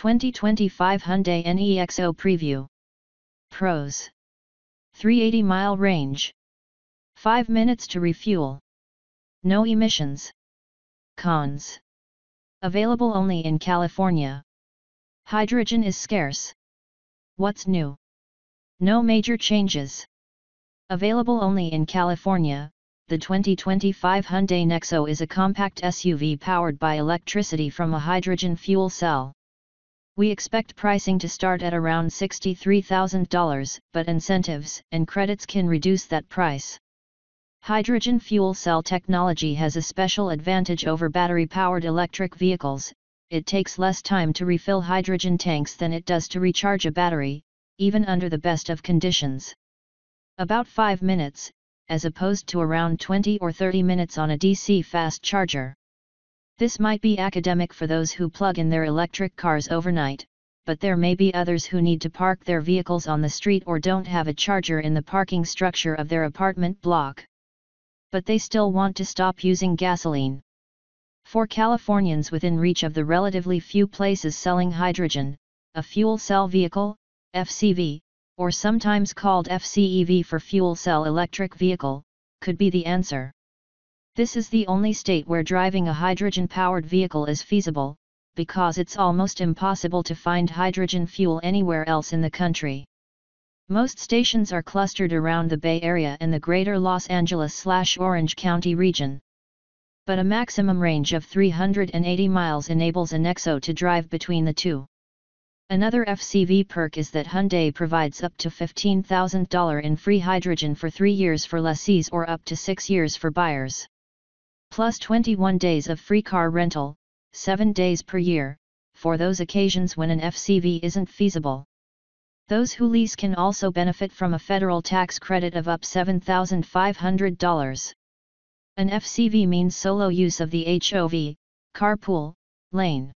2025 Hyundai Nexo Preview. Pros: 380-mile range. 5 minutes to refuel. No emissions. Cons: available only in California. Hydrogen is scarce. What's new? No major changes. Available only in California, the 2025 Hyundai Nexo is a compact SUV powered by electricity from a hydrogen fuel cell. We expect pricing to start at around $63,000, but incentives and credits can reduce that price. Hydrogen fuel cell technology has a special advantage over battery-powered electric vehicles. It takes less time to refill hydrogen tanks than it does to recharge a battery, even under the best of conditions. About 5 minutes, as opposed to around 20 or 30 minutes on a DC fast charger. This might be academic for those who plug in their electric cars overnight, but there may be others who need to park their vehicles on the street or don't have a charger in the parking structure of their apartment block. But they still want to stop using gasoline. For Californians within reach of the relatively few places selling hydrogen, a fuel cell vehicle, FCV, or sometimes called FCEV for fuel cell electric vehicle, could be the answer. This is the only state where driving a hydrogen-powered vehicle is feasible, because it's almost impossible to find hydrogen fuel anywhere else in the country. Most stations are clustered around the Bay Area and the greater Los Angeles/Orange County region. But a maximum range of 380 miles enables a Nexo to drive between the two. Another FCV perk is that Hyundai provides up to $15,000 in free hydrogen for 3 years for lessees or up to 6 years for buyers. Plus 21 days of free car rental, 7 days per year, for those occasions when an FCV isn't feasible. Those who lease can also benefit from a federal tax credit of up $7,500. An FCV means solo use of the HOV, carpool, lane.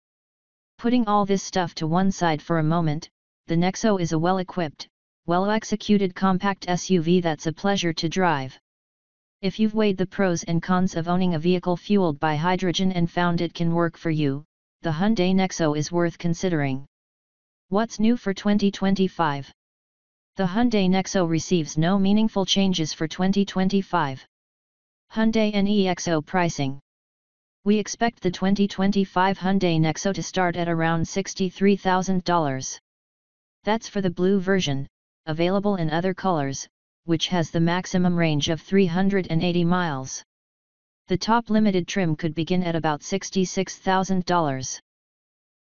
Putting all this stuff to one side for a moment, the Nexo is a well-equipped, well-executed compact SUV that's a pleasure to drive. If you've weighed the pros and cons of owning a vehicle fueled by hydrogen and found it can work for you, the Hyundai Nexo is worth considering. What's new for 2025? The Hyundai Nexo receives no meaningful changes for 2025. Hyundai Nexo pricing. We expect the 2025 Hyundai Nexo to start at around $63,000. That's for the blue version, available in other colors, which has the maximum range of 380 miles. The top limited trim could begin at about $66,000.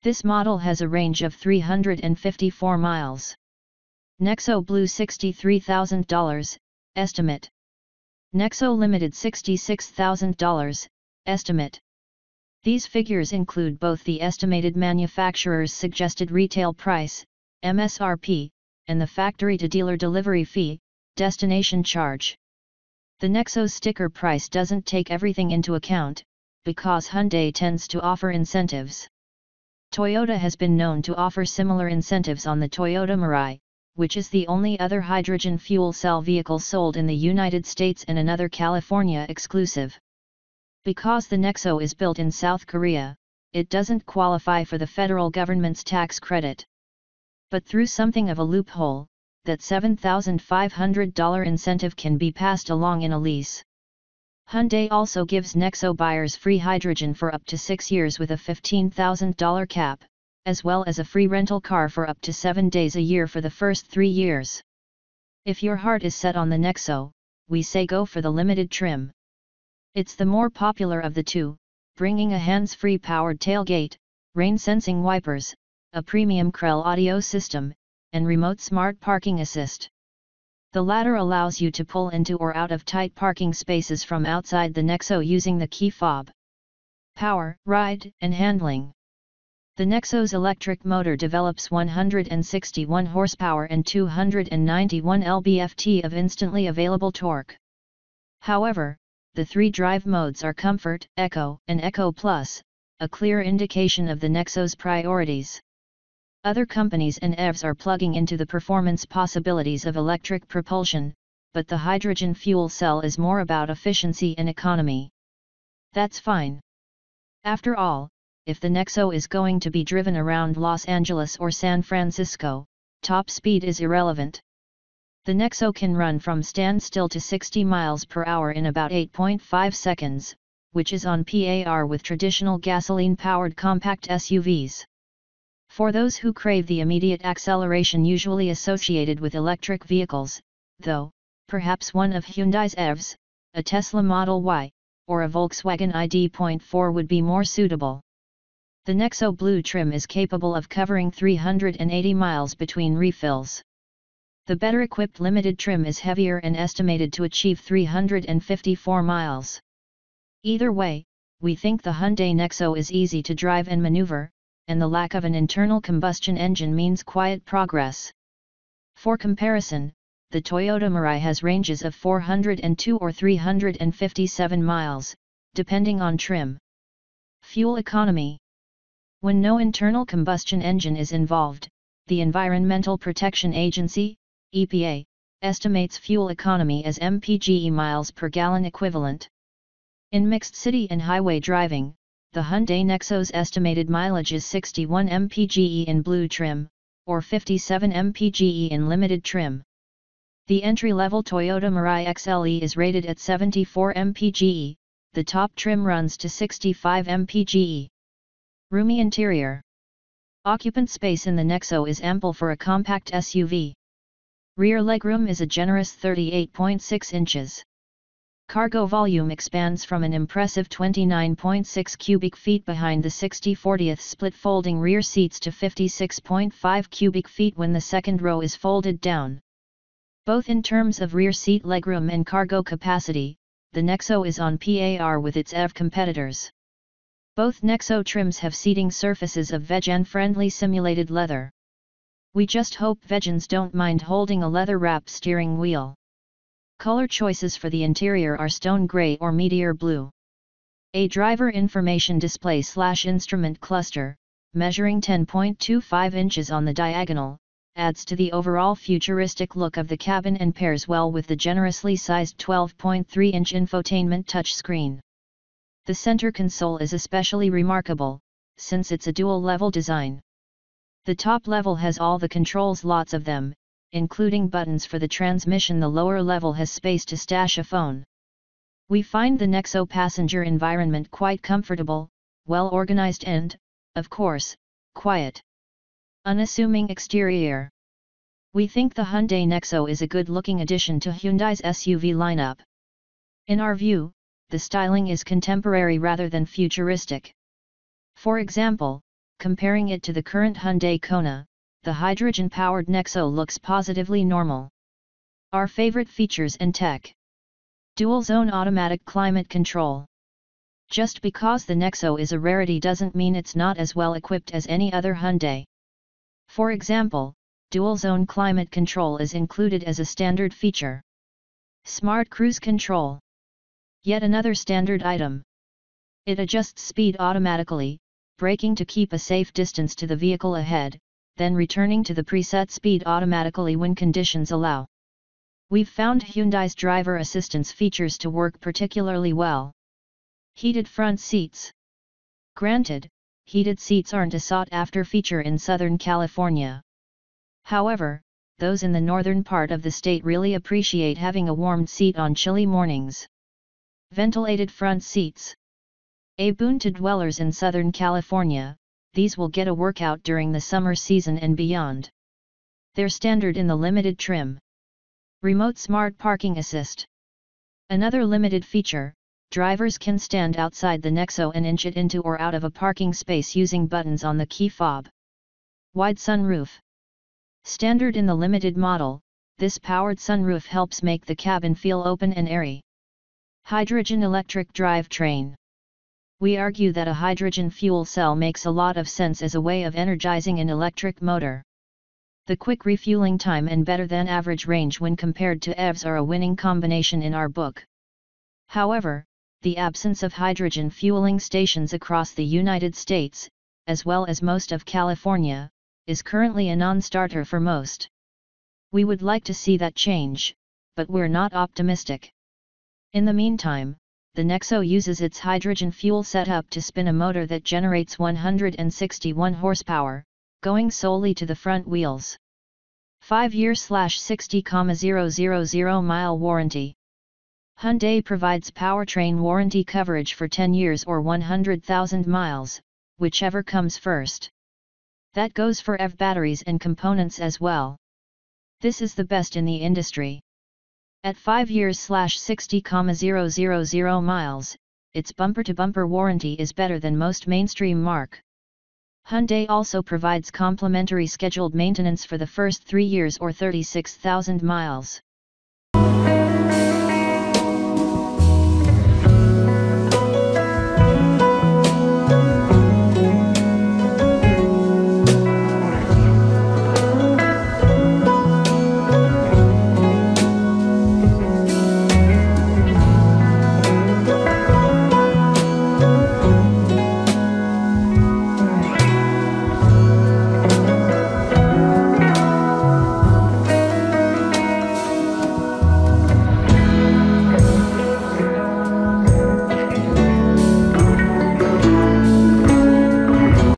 This model has a range of 354 miles. Nexo Blue $63,000, estimate. Nexo Limited $66,000, estimate. These figures include both the estimated manufacturer's suggested retail price, MSRP, and the factory-to-dealer delivery fee, destination charge. The Nexo's sticker price doesn't take everything into account, because Hyundai tends to offer incentives. Toyota has been known to offer similar incentives on the Toyota Mirai, which is the only other hydrogen fuel cell vehicle sold in the United States and another California exclusive. Because the Nexo is built in South Korea, it doesn't qualify for the federal government's tax credit. But through something of a loophole, that $7,500 incentive can be passed along in a lease. Hyundai also gives Nexo buyers free hydrogen for up to 6 years with a $15,000 cap, as well as a free rental car for up to 7 days a year for the first 3 years. If your heart is set on the Nexo, we say go for the limited trim. It's the more popular of the two, bringing a hands-free powered tailgate, rain-sensing wipers, a premium Krell audio system, and remote smart parking assist. The latter allows you to pull into or out of tight parking spaces from outside the Nexo using the key fob. Power, ride, and handling. The Nexo's electric motor develops 161 horsepower and 291 lb-ft of instantly available torque. However, the 3 drive modes are Comfort, Eco, and Eco Plus, a clear indication of the Nexo's priorities. Other companies and EVs are plugging into the performance possibilities of electric propulsion, but the hydrogen fuel cell is more about efficiency and economy. That's fine. After all, if the Nexo is going to be driven around Los Angeles or San Francisco, top speed is irrelevant. The Nexo can run from standstill to 60 miles per hour in about 8.5 seconds, which is on par with traditional gasoline-powered compact SUVs. For those who crave the immediate acceleration usually associated with electric vehicles, though, perhaps one of Hyundai's EVs, a Tesla Model Y, or a Volkswagen ID.4 would be more suitable. The Nexo Blue trim is capable of covering 380 miles between refills. The better-equipped limited trim is heavier and estimated to achieve 354 miles. Either way, we think the Hyundai Nexo is easy to drive and maneuver, and the lack of an internal combustion engine means quiet progress. For comparison, the Toyota Mirai has ranges of 402 or 357 miles, depending on trim. Fuel economy. When no internal combustion engine is involved, the Environmental Protection Agency, EPA, estimates fuel economy as mpge miles per gallon equivalent. In mixed city and highway driving, the Hyundai Nexo's estimated mileage is 61 mpge in blue trim, or 57 mpge in limited trim. The entry-level Toyota Mirai XLE is rated at 74 mpge, the top trim runs to 65 mpge. Roomy interior. Occupant space in the Nexo is ample for a compact SUV. Rear legroom is a generous 38.6 inches. Cargo volume expands from an impressive 29.6 cubic feet behind the 60/40 split folding rear seats to 56.5 cubic feet when the second row is folded down. Both in terms of rear seat legroom and cargo capacity, the Nexo is on par with its EV competitors. Both Nexo trims have seating surfaces of vegan-friendly simulated leather. We just hope vegans don't mind holding a leather-wrapped steering wheel. Color choices for the interior are stone gray or meteor blue. A driver information display/instrument cluster, measuring 10.25 inches on the diagonal, adds to the overall futuristic look of the cabin and pairs well with the generously sized 12.3-inch infotainment touchscreen. The center console is especially remarkable, since it's a dual-level design. The top level has all the controls, lots of them, including buttons for the transmission. The lower level has space to stash a phone. We find the Nexo passenger environment quite comfortable, well organized and, of course, quiet. Unassuming exterior. We think the Hyundai Nexo is a good-looking addition to Hyundai's SUV lineup. In our view, the styling is contemporary rather than futuristic. For example, comparing it to the current Hyundai Kona, the hydrogen-powered Nexo looks positively normal. Our favorite features and tech. Dual-zone automatic climate control. Just because the Nexo is a rarity doesn't mean it's not as well equipped as any other Hyundai. For example, dual-zone climate control is included as a standard feature. Smart cruise control. Yet another standard item. It adjusts speed automatically, braking to keep a safe distance to the vehicle ahead, then returning to the preset speed automatically when conditions allow. We've found Hyundai's driver assistance features to work particularly well. Heated front seats. Granted, heated seats aren't a sought-after feature in Southern California. However, those in the northern part of the state really appreciate having a warmed seat on chilly mornings. Ventilated front seats. A boon to dwellers in Southern California, these will get a workout during the summer season and beyond. They're standard in the limited trim. Remote Smart Parking Assist. Another limited feature, drivers can stand outside the Nexo and inch it into or out of a parking space using buttons on the key fob. Wide sunroof. Standard in the limited model, this powered sunroof helps make the cabin feel open and airy. Hydrogen electric drivetrain. We argue that a hydrogen fuel cell makes a lot of sense as a way of energizing an electric motor. The quick refueling time and better than average range when compared to EVs are a winning combination in our book. However, the absence of hydrogen fueling stations across the United States, as well as most of California, is currently a non-starter for most. We would like to see that change, but we're not optimistic. In the meantime, the Nexo uses its hydrogen fuel setup to spin a motor that generates 161 horsepower, going solely to the front wheels. 5-year/60,000 mile warranty. Hyundai provides powertrain warranty coverage for 10 years or 100,000 miles, whichever comes first. That goes for EV batteries and components as well. This is the best in the industry. At 5 years/60,000 miles, its bumper-to-bumper warranty is better than most mainstream marque. Hyundai also provides complimentary scheduled maintenance for the first 3 years or 36,000 miles.